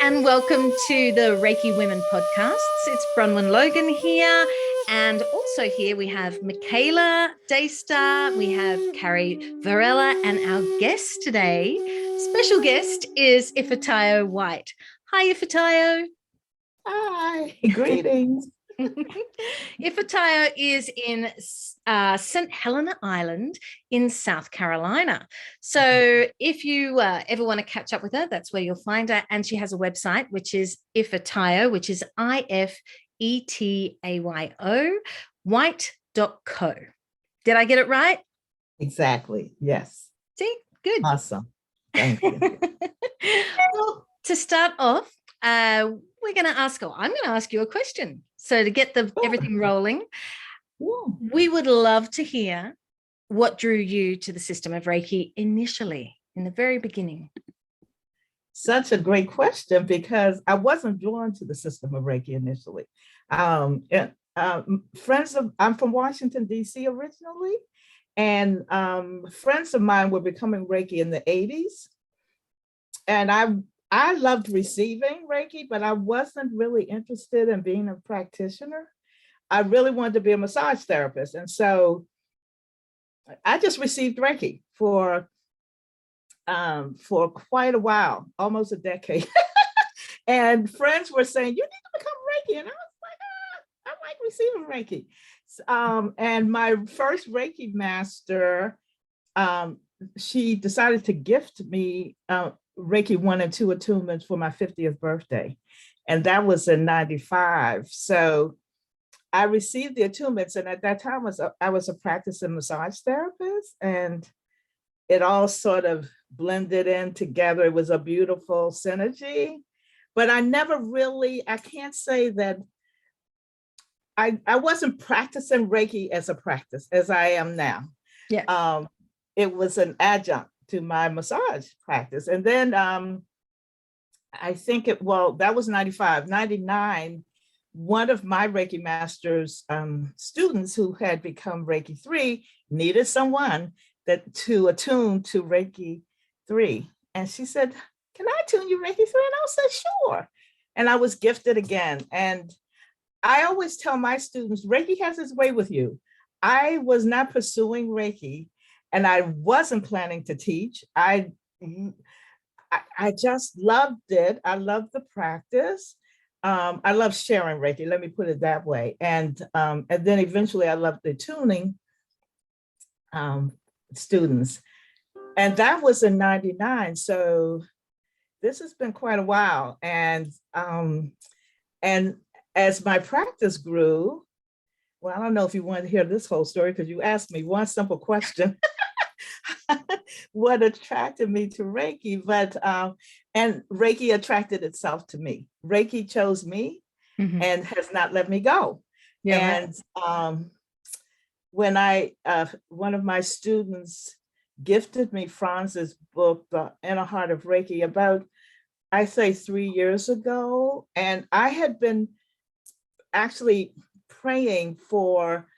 and welcome to the Reiki Women Podcasts. It's Bronwyn Logan here, and also here we have Michaela Daystar, we have Carrie Varela, and our guest today, special guest, is Ifetayo White. Hi, Ifetayo. Hi, greetings. Ifetayo is in St. Helena Island in South Carolina. So if you ever want to catch up with her, that's where you'll find her. And she has a website, which is Ifetayo, which is Ifetayo, white.co. Did I get it right? Exactly. Yes. See, good. Awesome. Thank you. Well, to start off, I'm going to ask you a question. So to get everything rolling, we would love to hear what drew you to the system of Reiki initially, in the very beginning. Such a great question, because I wasn't drawn to the system of Reiki initially. I'm from Washington, D.C. originally, and friends of mine were becoming Reiki in the 80s. And I loved receiving Reiki, but I wasn't really interested in being a practitioner. I really wanted to be a massage therapist. And so I just received Reiki for quite a while, almost a decade. And friends were saying, you need to become Reiki. And I was like, I like receiving Reiki. And my first Reiki master, she decided to gift me Reiki 1 and 2 attunements for my 50th birthday. And that was in 95. So I received the attunements, and at that time I was a practicing massage therapist, and it all sort of blended in together. It was a beautiful synergy, but I can't say that I wasn't practicing Reiki as a practice as I am now. Yeah. It was an adjunct to my massage practice. And then I think that was 95, 99. One of my Reiki master's students who had become Reiki 3 needed someone to attune to Reiki 3. And she said, can I attune you Reiki 3? And I said, sure. And I was gifted again. And I always tell my students, Reiki has its way with you. I was not pursuing Reiki, and I wasn't planning to teach. I just loved it. I loved the practice. I love sharing Reiki, let me put it that way. And then eventually I loved the tuning students. And that was in 99. So this has been quite a while. And as my practice grew, well, I don't know if you want to hear this whole story, because you asked me one simple question. What attracted me to Reiki, and Reiki attracted itself to me. Reiki chose me and has not let me go. Yeah, and when one of my students gifted me Franz's book, The Inner Heart of Reiki, about, I say 3 years ago, and I had been actually praying for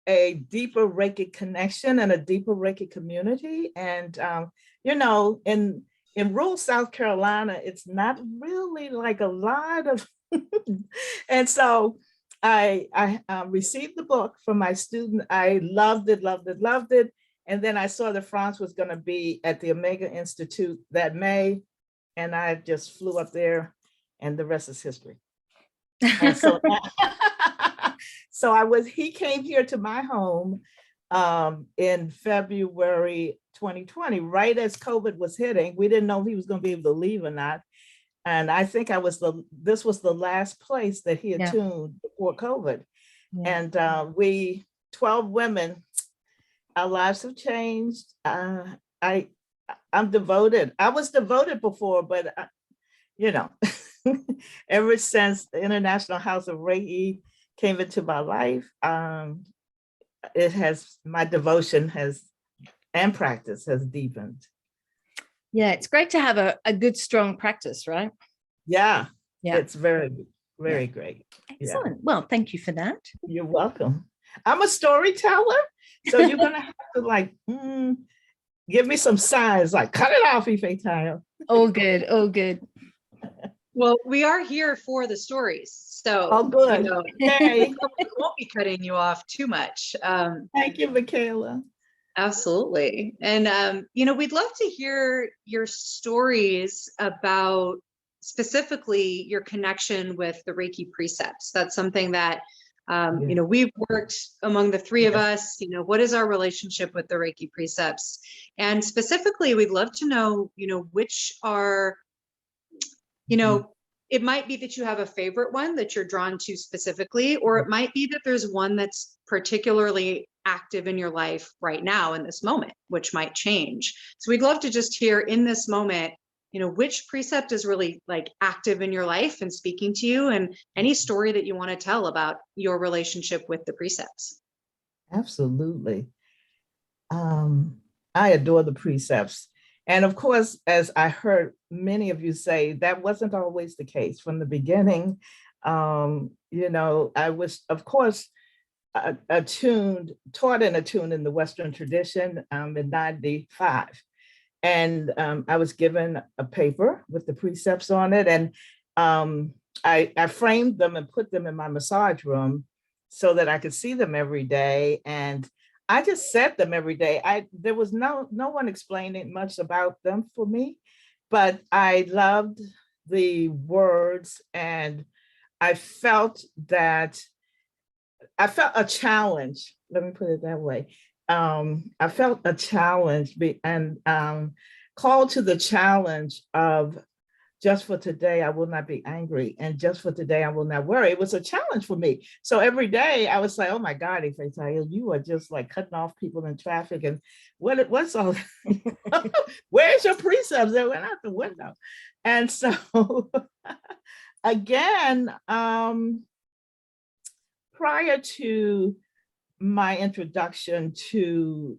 a deeper Reiki connection and a deeper Reiki community. And, in rural South Carolina, it's not really like a lot of, and so I received the book from my student. I loved it. And then I saw that Franz was going to be at the Omega Institute that May, and I just flew up there, and the rest is history. And so he came here to my home in February 2020, right as COVID was hitting. We didn't know if he was going to be able to leave or not. And I think this was the last place that he attuned before COVID. Yeah. And we, 12 women, our lives have changed. I'm devoted. I was devoted before, but ever since the International House of Reiki came into my life, my devotion and practice has deepened. Yeah, it's great to have a good, strong practice, right? Yeah. It's very, very great. Excellent. Yeah. Well, thank you for that. You're welcome. I'm a storyteller, so you're going to have to give me some signs, like cut it off, Ifetayo. All good, all good. Well, we are here for the stories. So, oh, good. We won't be cutting you off too much. Thank you, Michaela. Absolutely. And, we'd love to hear your stories about specifically your connection with the Reiki Precepts. That's something that, we've worked among the three of us. What is our relationship with the Reiki Precepts? And specifically, we'd love to know, which are, it might be that you have a favorite one that you're drawn to specifically, or it might be that there's one that's particularly active in your life right now in this moment, which might change. So we'd love to just hear in this moment, which precept is really like active in your life and speaking to you, and any story that you want to tell about your relationship with the precepts. Absolutely. I adore the precepts. And of course, as I heard many of you say, that wasn't always the case from the beginning. I was, of course, taught and attuned in the Western tradition in 95. And I was given a paper with the precepts on it. And I framed them and put them in my massage room so that I could see them every day. And I just said them every day. There was no one explaining much about them for me, but I loved the words, and I felt a challenge. Let me put it that way. I felt a challenge and called to the challenge of just for today, I will not be angry. And just for today, I will not worry. It was a challenge for me. So every day I was like, oh my God, Ifetayo, you are just like cutting off people in traffic. And what's all, where's your precepts? They went out the window. And so again, prior to my introduction to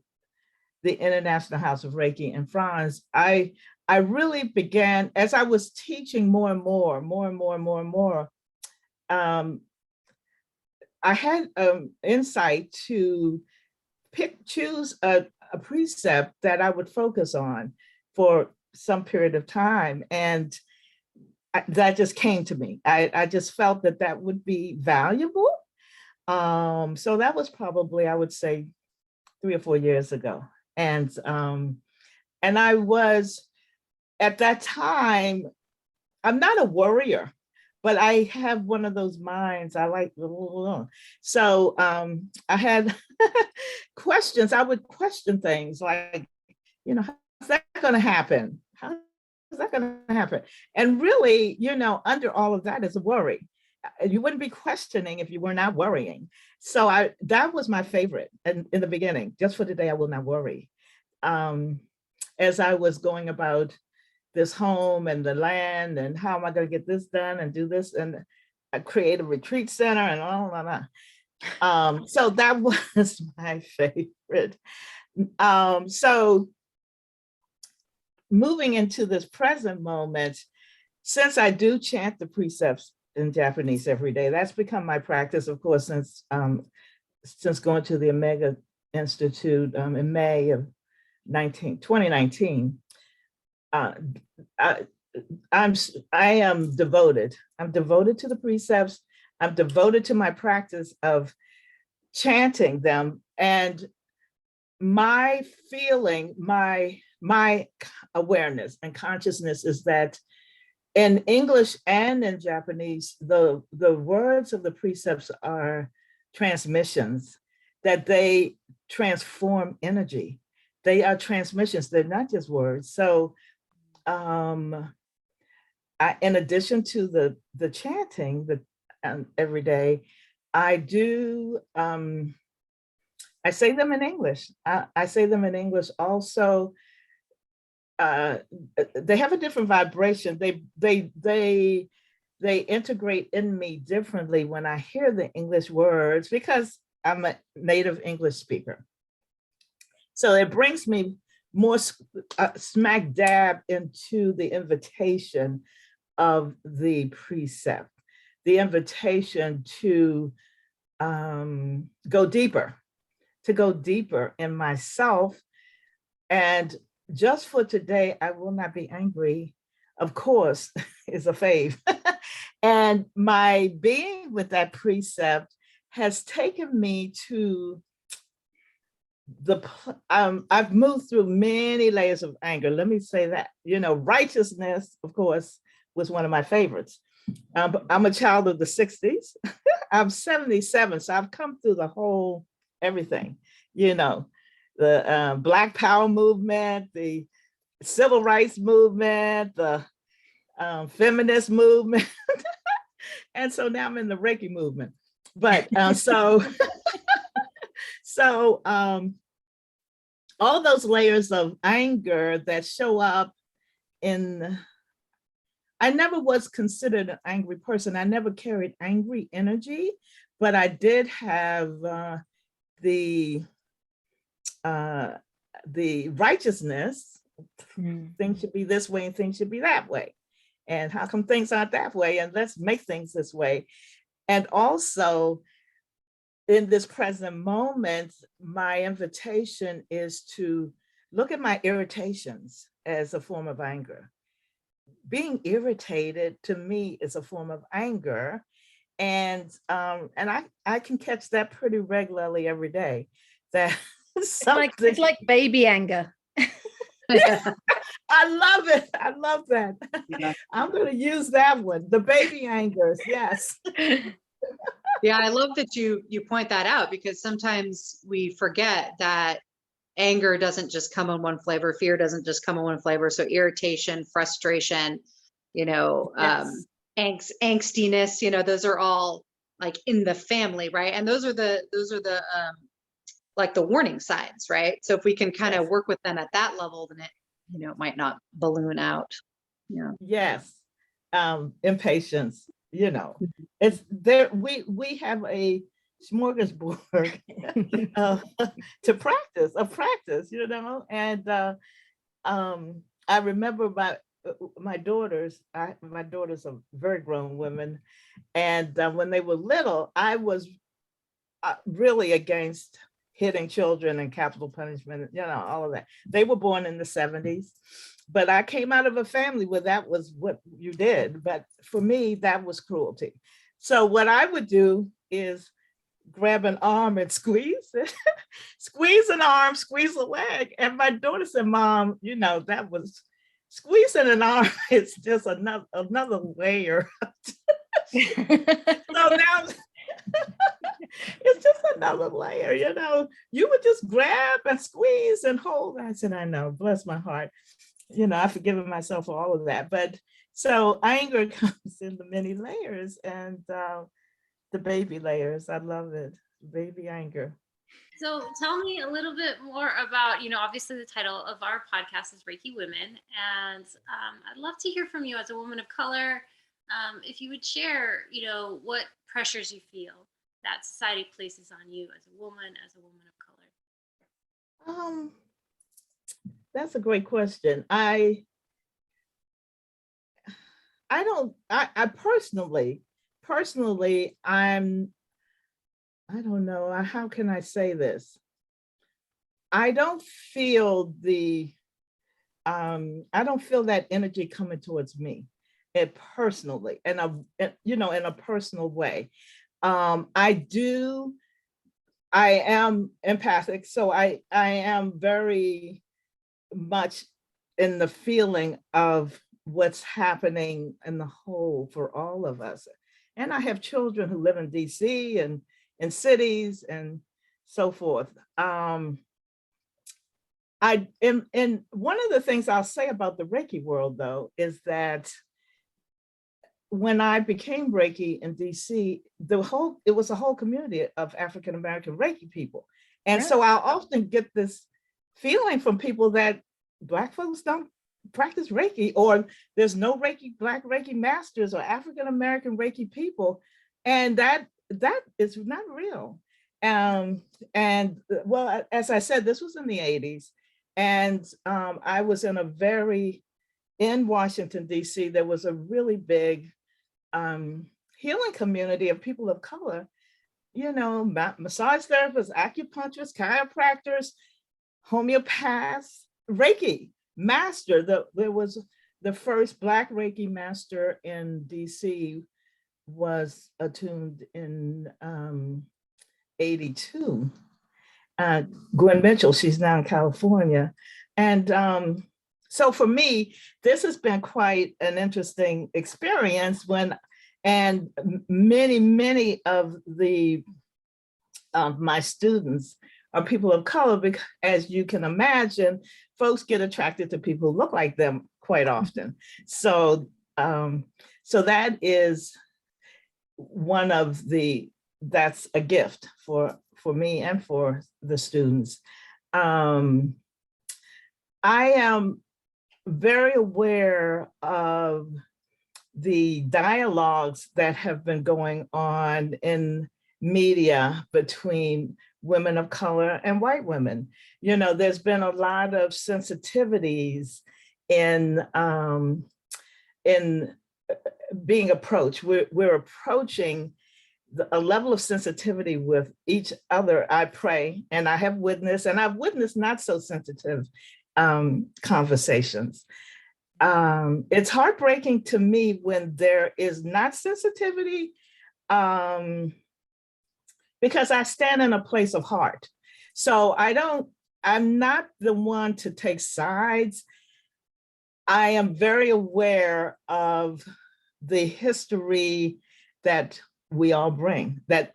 the International House of Reiki in France, I really began, as I was teaching more and more, I had insight to choose a precept that I would focus on for some period of time. And that just came to me. I just felt that would be valuable. So that was probably, I would say, 3 or 4 years ago. And I was, at that time, I'm not a worrier, but I have one of those minds. I like, so I had questions. I would question things like, how's that going to happen? How is that going to happen? And really, under all of that is a worry. You wouldn't be questioning if you were not worrying. So that was my favorite in the beginning. Just for today, I will not worry. As I was going about this home and the land and how am I going to get this done and do this, and I create a retreat center and all. So that was my favorite. So moving into this present moment, since I do chant the precepts in Japanese every day, that's become my practice, of course, since going to the Omega Institute in May of 2019. I am devoted. I'm devoted to the precepts. I'm devoted to my practice of chanting them. And my feeling, my awareness and consciousness is that in English and in Japanese, the words of the precepts are transmissions, that they transform energy. They are transmissions. They're not just words. So in addition to the chanting every day, I do, I say them in English. I say them in English also. They have a different vibration. They integrate in me differently when I hear the English words, because I'm a native English speaker. So it brings me more smack dab into the invitation of the precept, the invitation to go deeper in myself. And just for today, I will not be angry. Of course, is a fave. And my being with that precept has taken me to I've moved through many layers of anger. Let me say that, righteousness, of course, was one of my favorites. I'm a child of the 60s. I'm 77, so I've come through the whole everything, the Black Power movement, the civil rights movement, the feminist movement. And so now I'm in the Reiki movement. But so all those layers of anger that show up I never was considered an angry person. I never carried angry energy, but I did have the righteousness. Things should be this way and things should be that way. And how come things aren't that way? And let's make things this way. And also, in this present moment, my invitation is to look at my irritations as a form of anger. Being irritated to me is a form of anger. And I can catch that pretty regularly every day. That it's like baby anger. I love it. I love that. Yeah. I'm going to use that one. The baby angers. Yes. Yeah, I love that you point that out, because sometimes we forget that anger doesn't just come in one flavor. Fear doesn't just come in one flavor. So irritation, frustration, yes. Angstiness, those are all like in the family, right? And those are the like the warning signs, right? So if we can kind of work with them at that level, then it might not balloon out. Yeah. Yes. Impatience, it's there. We have a smorgasbord to practice, and I remember my daughters are very grown women, and when they were little, I was really against hitting children and capital punishment, all of that. They were born in the 70s, but I came out of a family where that was what you did. But for me, that was cruelty. So what I would do is grab an arm and squeeze it, squeeze an arm, squeeze a leg. And my daughter said, Mom, that was squeezing an arm. It's just another layer. So now it's just another layer, you would just grab and squeeze and hold. I said, I know, bless my heart. I've forgiven myself for all of that. But so anger comes in the many layers, and the baby layers. I love it. Baby anger. So tell me a little bit more about, obviously the title of our podcast is Reiki Women. And I'd love to hear from you as a woman of color. If you would share, what pressures you feel that society places on you as a woman of color. That's a great question. I personally, I don't know, how can I say this? I don't feel that energy coming towards me, personally, in a personal way. I am empathic, so I am very much in the feeling of what's happening in the whole for all of us. And I have children who live in DC and in cities and so forth. And one of the things I'll say about the Reiki world, though, is that when I became Reiki in DC, it was a whole community of African American Reiki people. And so I'll often get this feeling from people that Black folks don't practice Reiki, or there's no Black Reiki masters or African American Reiki people. And that is not real. And well, as I said, this was in the 80s. And I was in Washington, DC, there was a really big healing community of people of color, massage therapists, acupuncturists, chiropractors, homeopaths, Reiki master. There was the first Black Reiki master in DC was attuned in 82. Gwen Mitchell, she's now in California. And so for me, this has been quite an interesting experience and many of my students are people of color, because as you can imagine, folks get attracted to people who look like them quite often. So, so that is that's a gift for me and for the students. I am very aware of the dialogues that have been going on in media between women of color and white women. You know, there's been a lot of sensitivities in being approached. We're approaching a level of sensitivity with each other, I pray, and I've witnessed not so sensitive conversations. It's heartbreaking to me when there is not sensitivity, because I stand in a place of heart. So I'm not the one to take sides. I am very aware of the history that we all bring. I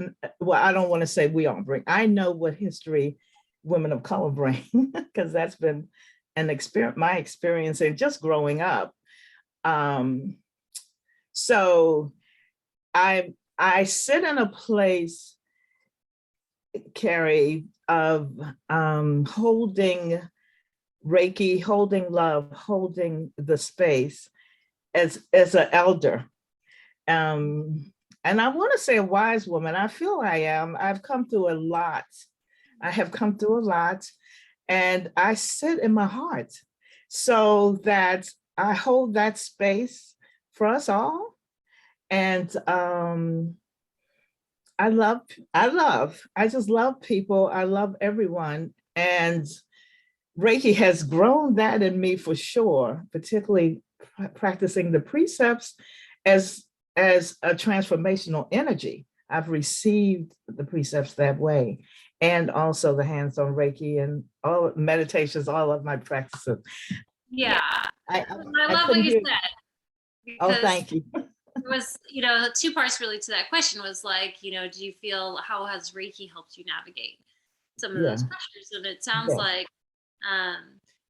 don't want to say we all bring. I know what history women of color bring, because that's been my experience in just growing up. So I sit in a place, Carrie, of holding Reiki, holding love, holding the space as an elder. And I want to say a wise woman. I feel I am. I've come through a lot. I have come through a lot, and I sit in my heart so that I hold that space for us all. And I just love people. I love everyone. And Reiki has grown that in me for sure, particularly practicing the precepts as a transformational energy. I've received the precepts that way, and also the hands-on Reiki and all meditations, all of my practices. Yeah, I love what you said. Oh, thank you. It was, two parts really to that question was like, do you feel, how has Reiki helped you navigate some of those pressures? And it sounds like,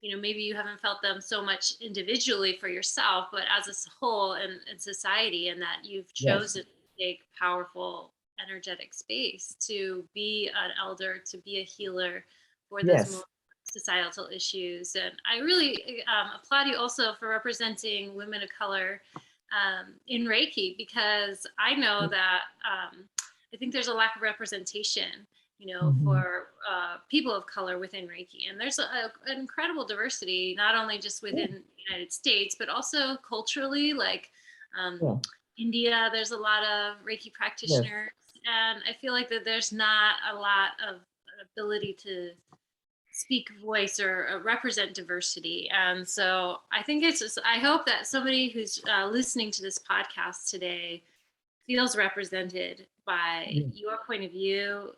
maybe you haven't felt them so much individually for yourself, but as a whole in society, and that you've chosen to take powerful, energetic space to be an elder, to be a healer for those more societal issues. And I really applaud you also for representing women of color in Reiki, because I know that I think there's a lack of representation, for people of color within Reiki. And there's an incredible diversity, not only just within the United States, but also culturally, like India, there's a lot of Reiki practitioners. And I feel like that there's not a lot of ability to speak voice or represent diversity. And so I think I hope that somebody who's listening to this podcast today feels represented by your point of view,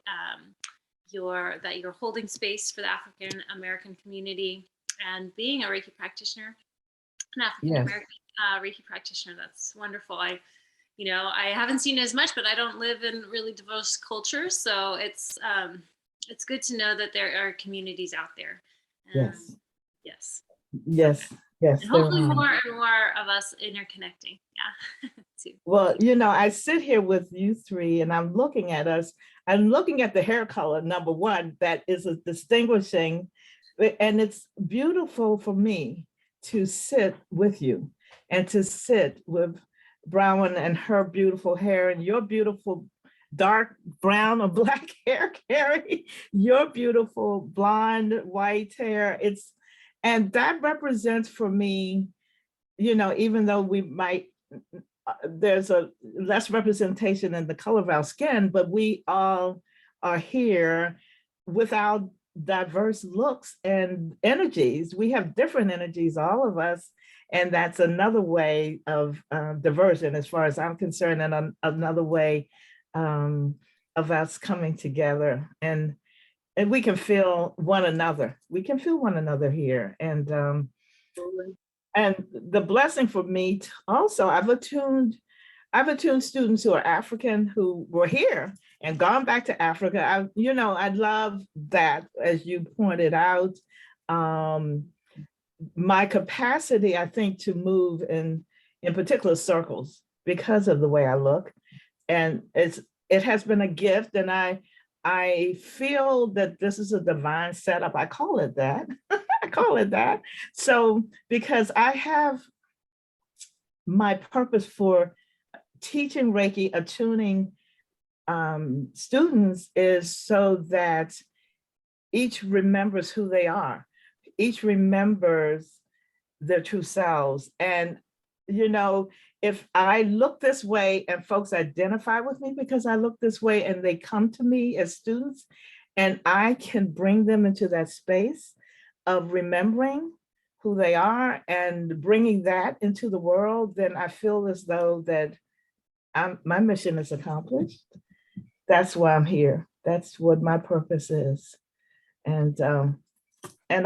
that you're holding space for the African American community, and being a Reiki practitioner, an African American Reiki practitioner. That's wonderful. I haven't seen as much, but I don't live in really diverse cultures, so it's good to know that there are communities out there. Yes. And hopefully more and more of us interconnecting. Too. Well, I sit here with you three, and I'm looking at us. I'm looking at the hair color, number one, that is a distinguishing, and it's beautiful for me to sit with you and to sit with Brown and her beautiful hair and your beautiful dark brown or black hair, Carrie, your beautiful blonde, white hair. And that represents for me, even though there's a less representation in the color of our skin, but we all are here without diverse looks and energies. We have different energies, all of us. And that's another way of diversion, as far as I'm concerned, and another way of us coming together. And we can feel one another. We can feel one another here. And the blessing for me also, I've attuned students who are African who were here and gone back to Africa. I love that, as you pointed out. My capacity, I think, to move in particular circles because of the way I look, and it has been a gift, and I feel that this is a divine setup. I call it that. I call it that. So because I have my purpose for teaching Reiki, attuning students, is so that each remembers who they are. Each remembers their true selves. And, if I look this way and folks identify with me because I look this way, and they come to me as students, and I can bring them into that space of remembering who they are and bringing that into the world, then I feel as though that my mission is accomplished. That's why I'm here. That's what my purpose is. And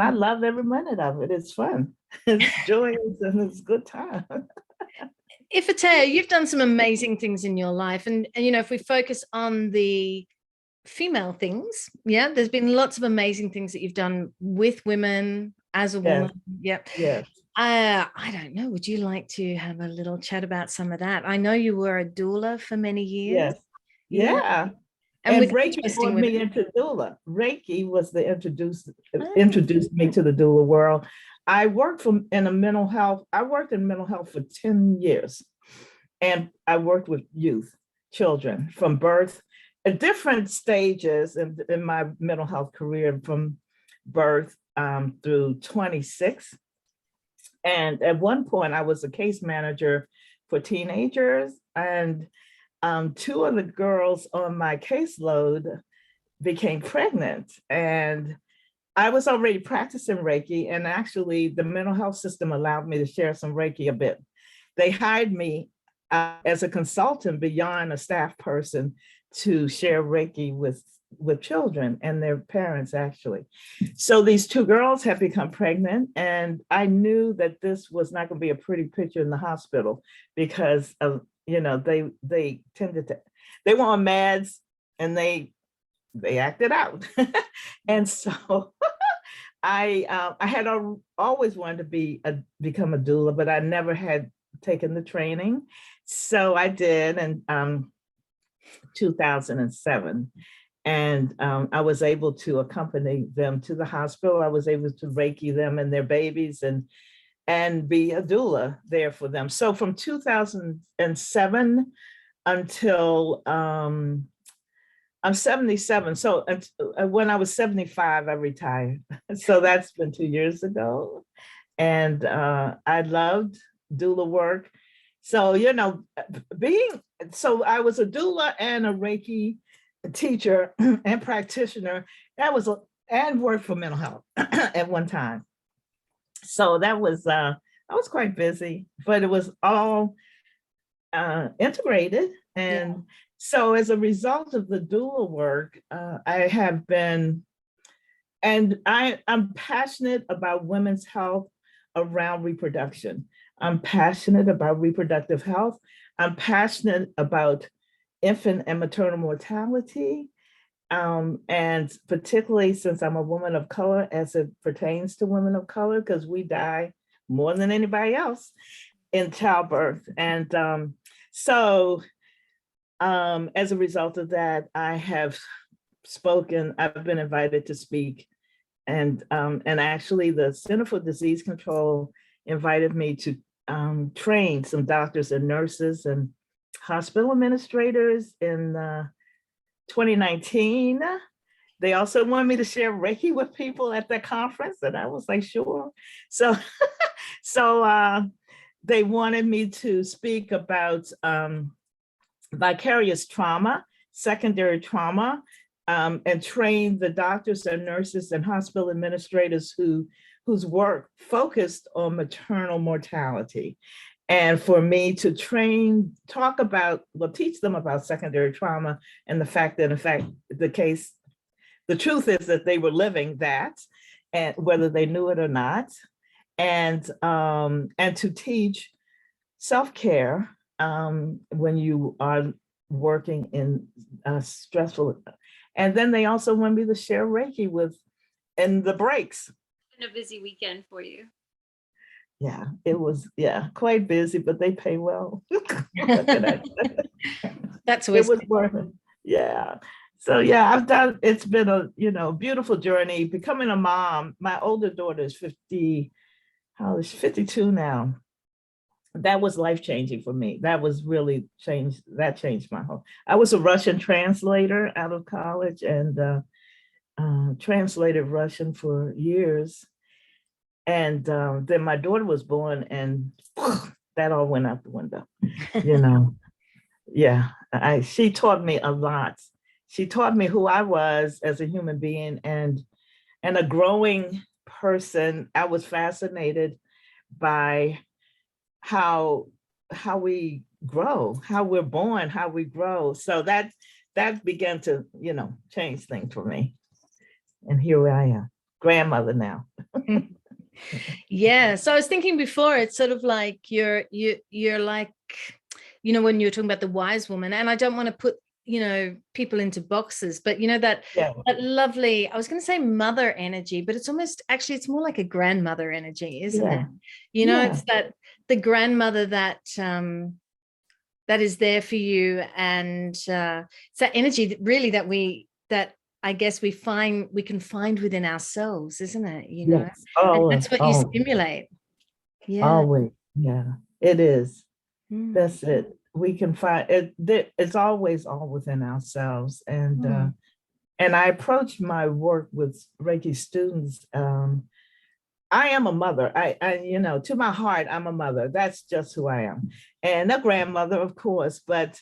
I love every minute of it. It's fun. It's joyous, and it's a good time. Ifetayo, you've done some amazing things in your life. And if we focus on the female things, there's been lots of amazing things that you've done with women, as a woman. Yep. Yes. I don't know. Would you like to have a little chat about some of that? I know you were a doula for many years. Yes. Yeah. And Reiki brought me into doula. Reiki was the introduced me to the doula world. I worked in mental health for 10 years. And I worked with youth, children from birth, at different stages in my mental health career, from birth through 26. And at one point I was a case manager for teenagers, and two of the girls on my caseload became pregnant, and I was already practicing Reiki, and actually the mental health system allowed me to share some Reiki a bit. They hired me as a consultant beyond a staff person to share Reiki with children and their parents, actually. So these two girls had become pregnant, and I knew that this was not going to be a pretty picture in the hospital, because of, they tended to, they were on meds, and they acted out. And so I had always wanted to become a doula, but I never had taken the training. So I did in 2007. And I was able to accompany them to the hospital. I was able to Reiki them and their babies and be a doula there for them. So from 2007 until I'm 77. So when I was 75, I retired. So that's been 2 years ago. And I loved doula work. So, so I was a doula and a Reiki teacher and practitioner. And worked for mental health at one time. So I was quite busy, but it was all integrated. And so as a result of the doula work, I have been, and I'm passionate about women's health around reproduction. I'm passionate about reproductive health. I'm passionate about infant and maternal mortality. And particularly since I'm a woman of color, as it pertains to women of color, because we die more than anybody else in childbirth. And so as a result of that, I have spoken, I've been invited to speak. And actually the Center for Disease Control invited me to train some doctors and nurses and hospital administrators in 2019. They also wanted me to share Reiki with people at the conference, and I was like, sure. So they wanted me to speak about vicarious trauma, secondary trauma, and train the doctors and nurses and hospital administrators whose work focused on maternal mortality. And for me to teach them about secondary trauma and the fact that, in fact, the truth is that they were living that, and whether they knew it or not, and to teach self-care when you are working in stressful. And then they also want me to share Reiki in the breaks. Been a busy weekend for you. Yeah, it was, quite busy, but they pay well. That's it was worth it. Yeah. So it's been a, beautiful journey. Becoming a mom, my older daughter is 52 now. That was life-changing for me. That changed my whole. I was a Russian translator out of college and translated Russian for years. And then my daughter was born and that all went out the window, Yeah, she taught me a lot. She taught me who I was as a human being and a growing person. I was fascinated by how we grow, how we're born, how we grow. So that began to, change things for me. And here I am, grandmother now. Yeah. So I was thinking before, it's sort of like you're like, when you're talking about the wise woman, and I don't want to put, people into boxes, but that lovely, I was going to say mother energy, but it's more like a grandmother energy, isn't it? It's that the grandmother that is there for you. And it's that energy that really that I guess we can find within ourselves, isn't it? Yes. And that's what you stimulate. Yeah. Always. Yeah, it is. That's it. We can find it. It's always all within ourselves. And I approach my work with Reiki students. I am a mother. I to my heart, I'm a mother. That's just who I am. And a grandmother, of course, but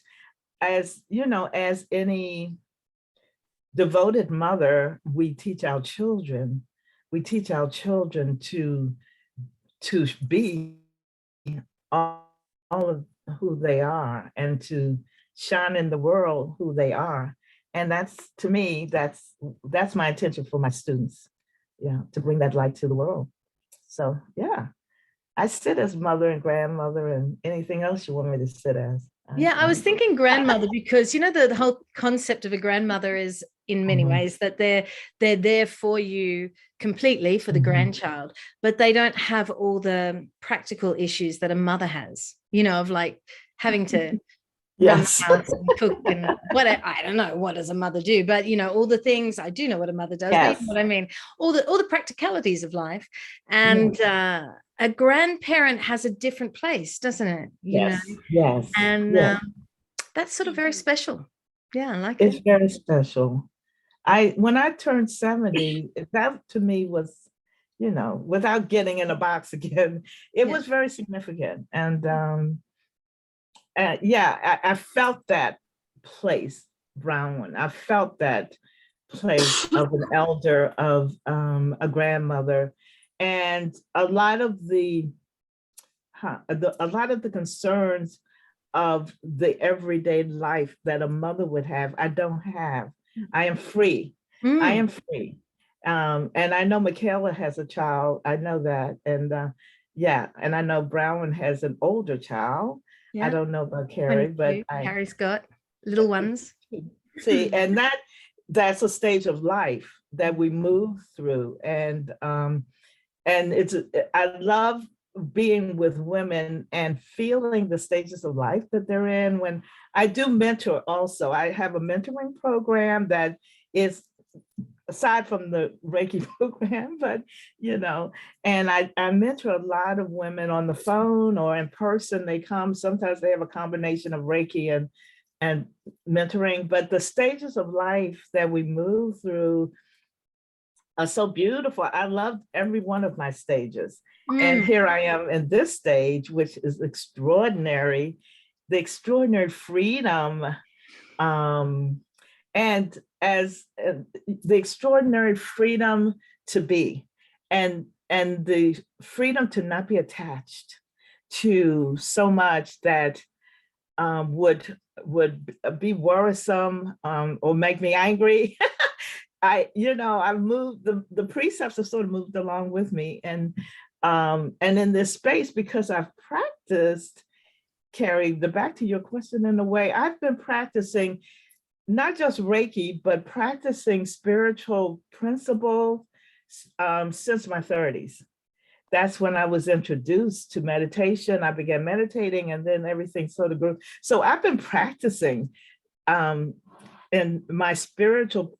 as any devoted mother, we teach our children to be all of who they are and to shine in the world who they are. And that's, to me, that's my intention for my students. To bring that light to the world. So I sit as mother and grandmother and anything else you want me to sit as. Yeah, I was thinking grandmother because the whole concept of a grandmother is in many ways that they're there for you completely for the grandchild, but they don't have all the practical issues that a mother has, of like having to run the house and cook and what I don't know, what does a mother do, but all the things I do know what a mother does, but you know what I mean, all the practicalities of life. And a grandparent has a different place, doesn't it? Yes. And that's sort of very special. Yeah, I like it. It's very special. When I turned 70, that to me was, without getting in a box again, it was very significant. And I felt that place, brown one. I felt that place of an elder, of a grandmother, and a lot of the concerns of the everyday life that a mother would have, I don't have. I am free. I am free. And I know Michaela has a child. I know that. And and I know Brown has an older child. I don't know about Carrie, but Carrie's got little ones. See, and that's a stage of life that we move through. And I love being with women and feeling the stages of life that they're in. When I do mentor also, I have a mentoring program that is aside from the Reiki program, but, and I mentor a lot of women on the phone or in person. They come, sometimes they have a combination of Reiki and mentoring, but the stages of life that we move through are so beautiful. I love every one of my stages. And here I am in this stage, which is extraordinary, the extraordinary freedom and as the extraordinary freedom to be, and the freedom to not be attached to so much that would be worrisome or make me angry. I've moved, the precepts have sort of moved along with me, and in this space, because I've practiced, Carrie, back to your question, in a way, I've been practicing not just Reiki, but practicing spiritual principle since my 30s. That's when I was introduced to meditation. I began meditating, and then everything sort of grew. So I've been practicing in my spiritual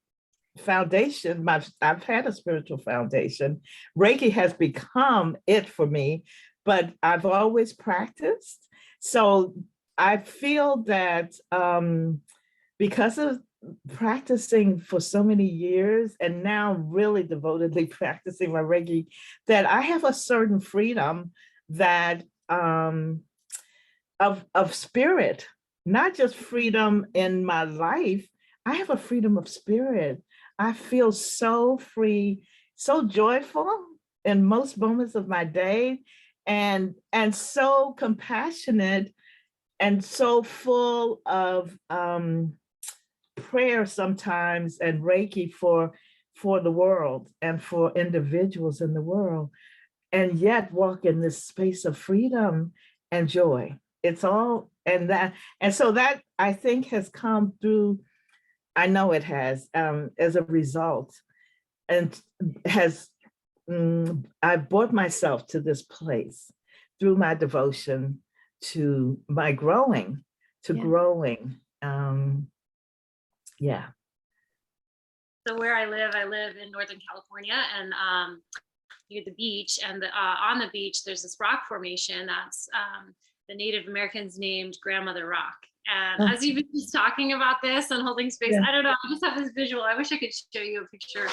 foundation. I've had a spiritual foundation. Reiki has become it for me, but I've always practiced. So I feel that because of practicing for so many years, and now really devotedly practicing my Reiki, that I have a certain freedom that of spirit, not just freedom in my life. I have a freedom of spirit. I feel so free, so joyful in most moments of my day, and so compassionate, and so full of prayer sometimes, and Reiki for the world and for individuals in the world, and yet walk in this space of freedom and joy. It's all, and so that, I think, has come through, I know it has, as a result, and has I brought myself to this place through my devotion to my growing, yeah. So where I live in Northern California, and near the beach, and on the beach there's this rock formation that's the Native Americans named Grandmother Rock. And as you've been just talking about this and holding space, I don't know, I just have this visual. I wish I could show you a picture.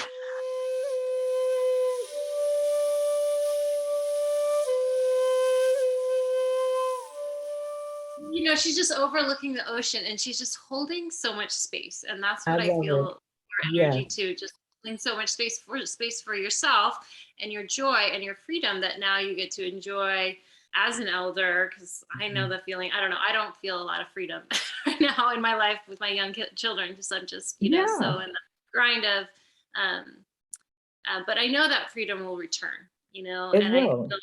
She's just overlooking the ocean, and she's just holding so much space. And that's what I feel your energy too, just holding so much space for yourself and your joy and your freedom that now you get to enjoy as an elder. Because I know the feeling, I don't know, I don't feel a lot of freedom right now in my life with my young children, because I'm just, so in the grind of, but I know that freedom will return, It and will. I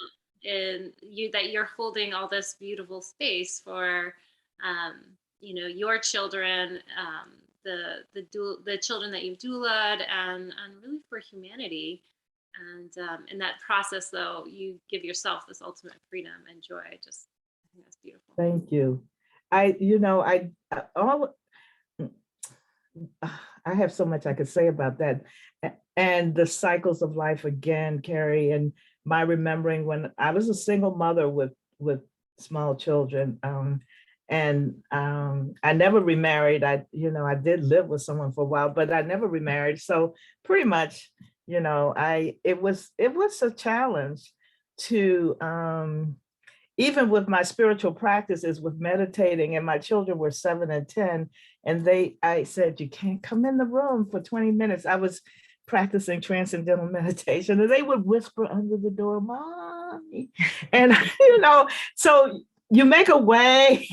feel that you're holding all this beautiful space for, your children, the children that you've doulaed, and really for humanity. And in that process, though, you give yourself this ultimate freedom and joy. I think that's beautiful. Thank you. I have so much I could say about that. And the cycles of life again, Carrie, and my remembering when I was a single mother with small children. I never remarried. I did live with someone for a while, but I never remarried. So pretty much, it was a challenge to, even with my spiritual practices, with meditating, and my children were 7 and 10, and I said, you can't come in the room for 20 minutes. I was practicing transcendental meditation, and they would whisper under the door, "Mommy," and so you make a way,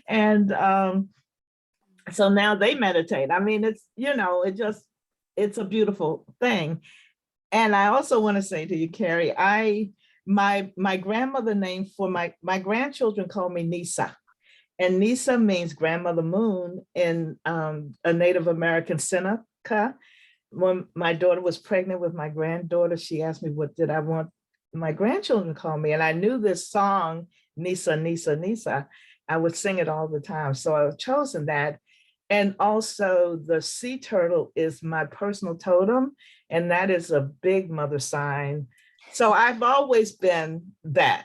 and so now they meditate. I mean, it's a beautiful thing. And I also want to say to you, Carrie, my grandmother name for my grandchildren call me Nisa. And Nisa means grandmother moon in a Native American Seneca. When my daughter was pregnant with my granddaughter, she asked me, what did I want my grandchildren to call me? And I knew this song, Nisa, Nisa, Nisa. I would sing it all the time. So I've chosen that. And also the sea turtle is my personal totem, and that is a big mother sign. So I've always been that.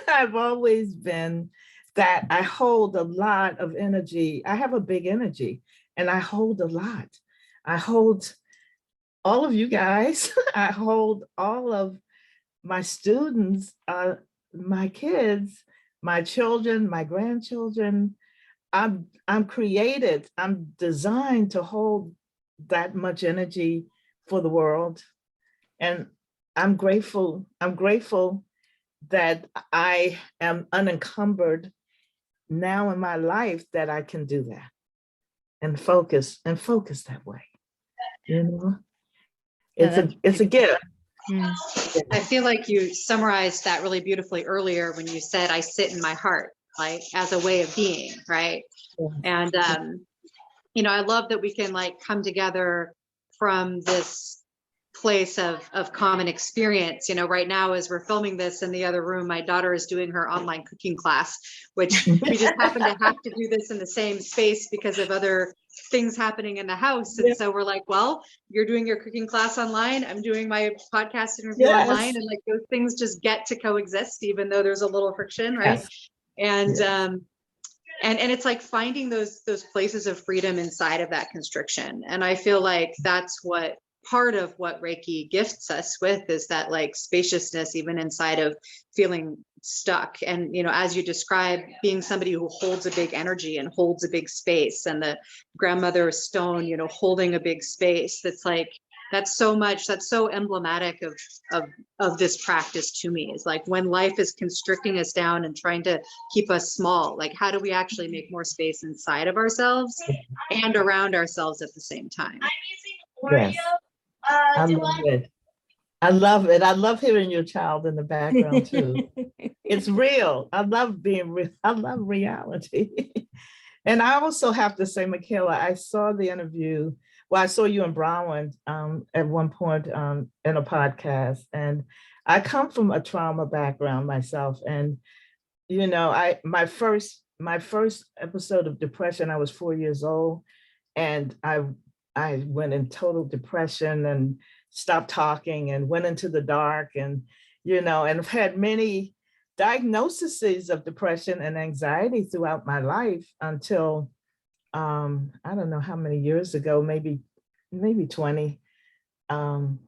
I've always been that. I hold a lot of energy. I have a big energy, and I hold a lot. I hold all of you guys. I hold all of my students, my kids, my children, my grandchildren. I'm created, I'm designed to hold that much energy for the world. And I'm grateful that I am unencumbered now in my life, that I can do that and focus that way. You know, it's a gift. Mm. I feel like you summarized that really beautifully earlier when you said, I sit in my heart, like as a way of being, right? And, I love that we can like come together from this place of common experience. Right now, as we're filming this in the other room, my daughter is doing her online cooking class, which we just happen to have to do this in the same space because of other things happening in the house. And so we're like, well, you're doing your cooking class online, I'm doing my podcast interview online, and like those things just get to coexist, even though there's a little friction, right? And and it's like finding those places of freedom inside of that constriction. And I feel like that's what part of what Reiki gifts us with, is that like spaciousness, even inside of feeling stuck. And, as you describe, being somebody who holds a big energy and holds a big space, and the grandmother stone, holding a big space, that's so emblematic of this practice to me. Is like, when life is constricting us down and trying to keep us small, like how do we actually make more space inside of ourselves and around ourselves at the same time? Yes. I love it. I love it. I love hearing your child in the background too. It's real. I love being real. I love reality. And I also have to say, Michaela, I saw the interview. Well, I saw you in Brownwood at one point in a podcast, and I come from a trauma background myself. And my first episode of depression, I was 4 years old, and I went in total depression and stopped talking and went into the dark, and and I've had many diagnoses of depression and anxiety throughout my life until I don't know how many years ago, maybe 20. And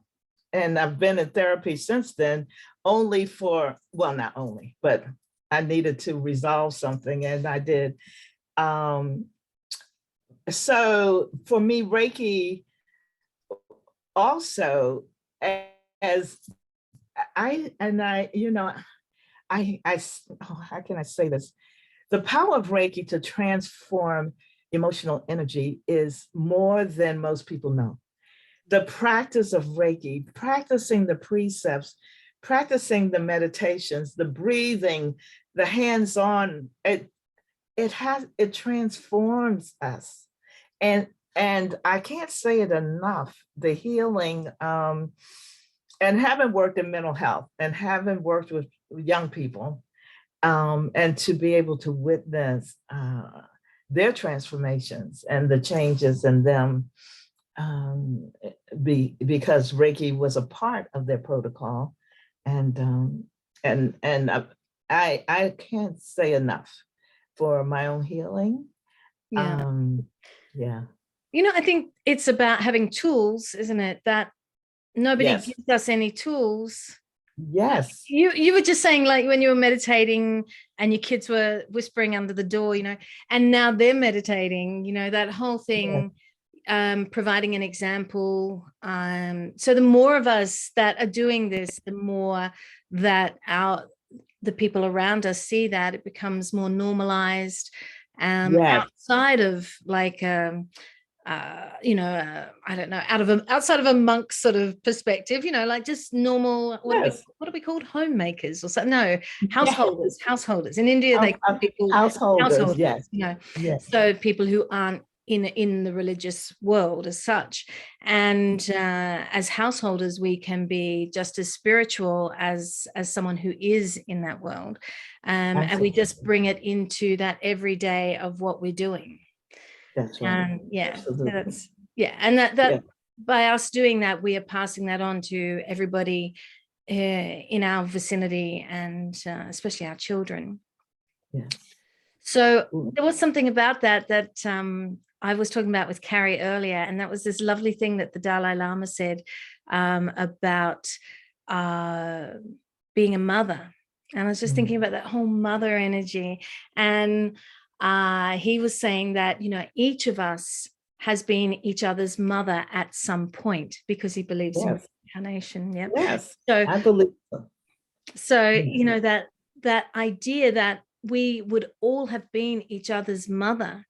I've been in therapy since then, not only, but I needed to resolve something, and I did. So for me, Reiki also, as how can I say this? The power of Reiki to transform emotional energy is more than most people know. The practice of Reiki, practicing the precepts, practicing the meditations, the breathing, the hands-on, it transforms us. And I can't say it enough, the healing, and having worked in mental health and having worked with young people, and to be able to witness their transformations and the changes in them, because Reiki was a part of their protocol. And I can't say enough for my own healing. I think it's about having tools, isn't it? That nobody gives us any tools. Yes. You were just saying, like, when you were meditating and your kids were whispering under the door, and now they're meditating, that whole thing, providing an example. So the more of us that are doing this, the more that the people around us see that, it becomes more normalized, outside of like I don't know, outside of a monk sort of perspective, like just normal, what are we called, homemakers or something? No, householders. In India, they call people householders. Yes. So people who aren't in the religious world as such. And as householders, we can be just as spiritual as someone who is in that world. And we just bring it into that every day of what we're doing. That's right. And that by us doing that, we are passing that on to everybody in our vicinity, and especially our children. So there was something about that I was talking about with Carrie earlier, and that was this lovely thing that the Dalai Lama said about being a mother. And I was just thinking about that whole mother energy. And he was saying that, each of us has been each other's mother at some point, because he believes in reincarnation. Yeah. Yes. So I believe so. So, that idea that we would all have been each other's mother.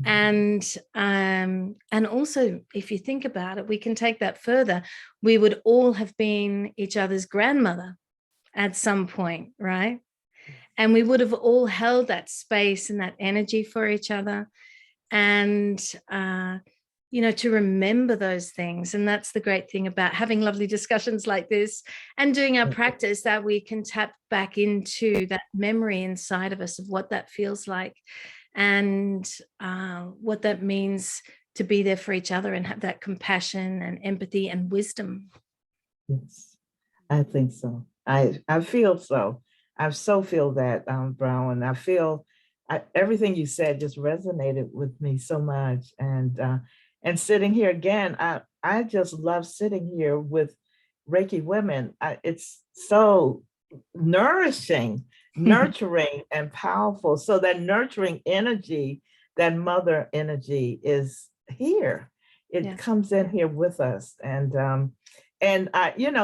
And also, if you think about it, we can take that further. We would all have been each other's grandmother at some point, right? And we would have all held that space and that energy for each other. And to remember those things. And that's the great thing about having lovely discussions like this and doing our practice, that we can tap back into that memory inside of us of what that feels like, and what that means to be there for each other and have that compassion and empathy and wisdom. Yes, I think so. I feel so. I so feel that, Brown. I feel everything you said just resonated with me so much. And sitting here again, I just love sitting here with Reiki women. It's so nourishing, nurturing, and powerful. So that nurturing energy, that mother energy, is here. It comes in here with us. And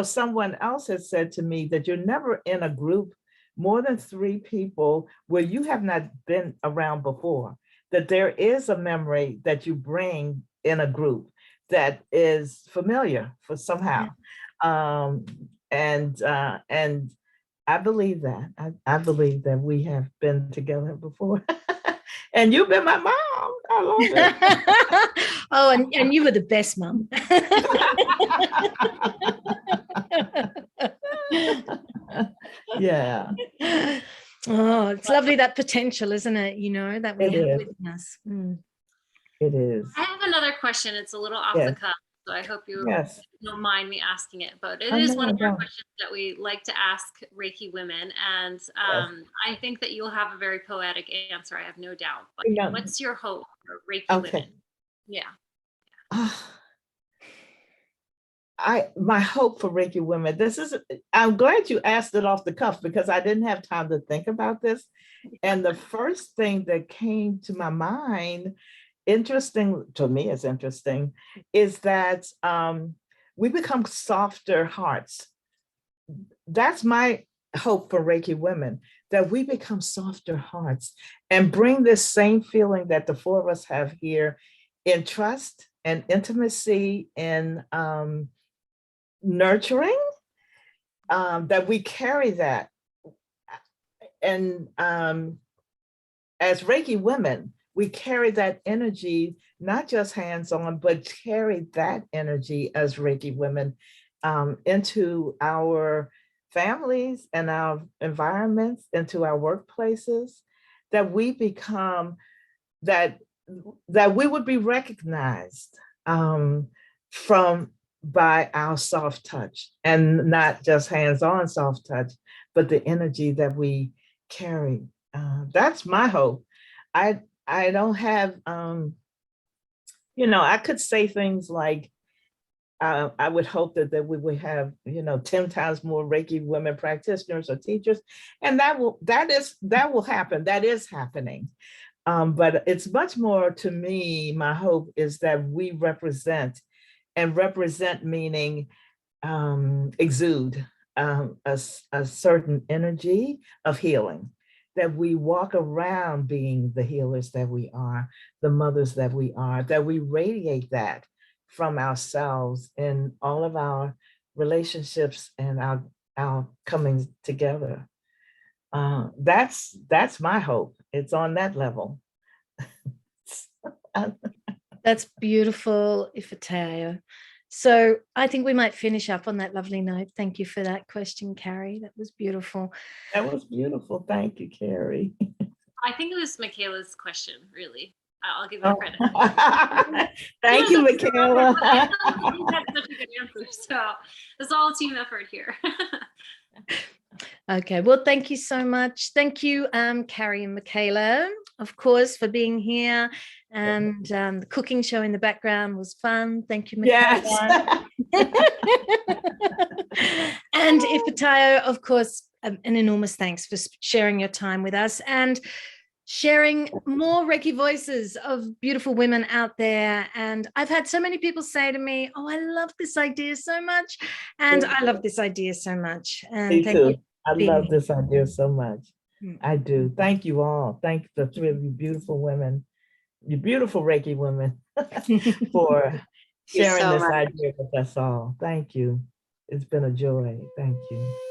someone else has said to me that you're never in a group more than 3 people where you have not been around before, that there is a memory that you bring in a group that is familiar for somehow. And I believe that. I believe that we have been together before. And you've been my mom. I love it. Oh, and you were the best mom. Yeah. Oh, it's lovely, that potential, isn't it? That we have within us. It is. I have another question. It's a little off the cuff, so I hope you don't mind me asking it. But it is one of our questions that we like to ask Reiki women. And I think that you'll have a very poetic answer, I have no doubt. But what's your hope for Reiki women? Yeah. My hope for Reiki women, I'm glad you asked it off the cuff, because I didn't have time to think about this. And the first thing that came to my mind, interesting to me, is that we become softer hearts. That's my hope for Reiki women, that we become softer hearts and bring this same feeling that the 4 of us have here, in trust and intimacy and nurturing, that we carry that. And as Reiki women, we carry that energy, not just hands-on, but carry that energy as Reiki women into our families and our environments, into our workplaces, that we become, that we would be recognized by our soft touch, and not just hands-on soft touch, but the energy that we carry. That's my hope. I don't have, I could say things like, I would hope that we would have, 10 times more Reiki women practitioners or teachers, and that will happen. That is happening. But it's much more, to me, my hope is that we represent meaning exude a certain energy of healing, that we walk around being the healers that we are, the mothers that we are, that we radiate that from ourselves in all of our relationships and our coming together. That's my hope. It's on that level. That's beautiful, Ifetayo. So I think we might finish up on that lovely note. Thank you for that question, Carrie. That was beautiful. That was beautiful. Thank you, Carrie. I think it was Michaela's question, really. I'll give her credit. Thank you, Michaela. That's such a good answer. So it's all a team effort here. Okay, well, thank you so much. Thank you, Carrie and Michaela, of course, for being here. And the cooking show in the background was fun. Thank you, Michaela. Yes. And Ifetayo, of course, an enormous thanks for sharing your time with us. And sharing more Reiki voices of beautiful women out there. And I've had so many people say to me, oh, I love this idea so much. And I love this idea so much. And Me thank too. you. I love this idea so much. I do. Thank you all. Thank the three of you beautiful women, you beautiful Reiki women, for sharing so this much. idea with us all. Thank you. It's been a joy. Thank you.